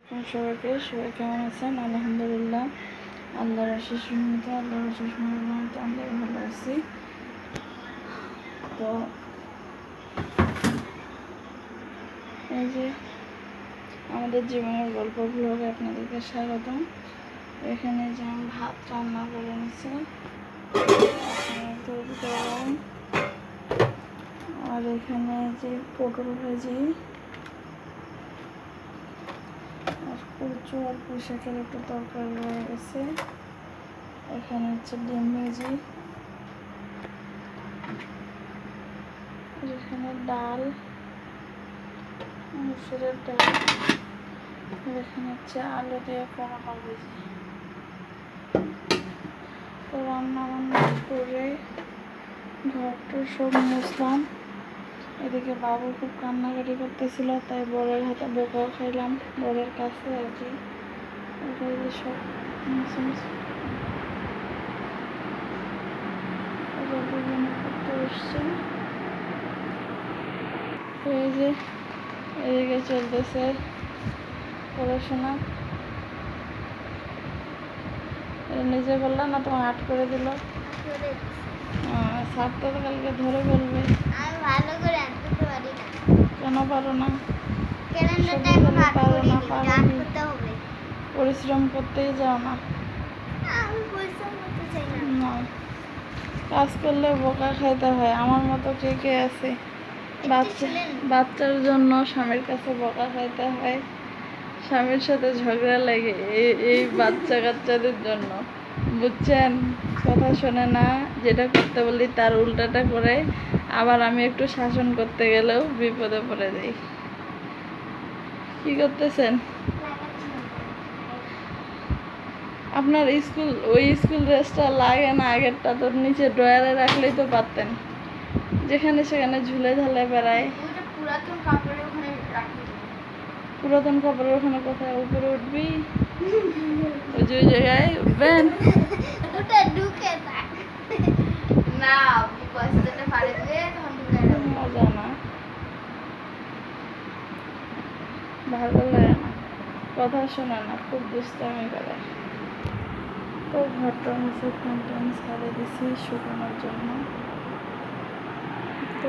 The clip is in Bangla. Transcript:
সবাই কেমন আছেন? আলহামদুলিল্লাহ, আল্লাহর অশেষ রহমতে আমরা ভালো আছি। তো এই যে আমাদের জীবনের গল্প ব্লগে আপনাদেরকে স্বাগতম। এখানে যে আমি ভাত রান্না করে নিচ্ছি, আর এখানে যে পটল ভাজি আর কচু আর পুঁই শাকের একটু তরকারি রয়ে গেছে। এখানে হচ্ছে ডিম ভাজি, এখানে ডাল, মুসুরের ডাল, এখানে হচ্ছে আলু দিয়ে করলা ভাজি। তো রান্না করে ঘরটা সব মুছলাম। এদিকে বাবু খুব কান্নাকাটি করতেছিল, তাই বরের হাতে বোকাও খাইলাম, বরের কাছে আর কি। সব করতে এসছে। এই যে এদিকে চলতেছে পড়াশোনা। নিজে বললো না, তোমার আট করে দিল। স্যার তো কালকে ধরে বলবে। ভালো করে আটকাতে পারি না। কেন পারো না? পারো না, পরিশ্রম করতেই যাও না। আমি পরিশ্রম করতে চাই না। না, কাজ করলে বোকা খাইতে হয়। আমার মতো কে কে আছে? বাচ্চার জন্য স্বামীর কাছে বোকা খাইতে হয়, স্বামীর সাথে ঝগড়া লাগে এই বাচ্চা কাচ্চাদের জন্য, বুঝছেন? কথা শোনে না, যেটা করতে বলি তার উল্টাটা করে। আবার আমি একটু শাসন করতে গেলেও বিপদে পড়ে যাই। কি করতেছেন? আপনার স্কুল ড্রেসটা লাগে না? আগেরটা তো নিচে ড্রয়ারে রাখলেই তো পারতেন, যেখানে সেখানে ঝুলে ঝালে বেড়ায়। পুরাতন কাপড়ের ওখানে কোথায় উপরে উঠবি? ওই যে ওই জায়গায় উঠবেন। মজা না, ভালো লাগে না, কথা শোনে না, খুব দুষ্টামি করে। তো ঘরটা মুছে ছাড়ে দিছি শুকানোর জন্য। তো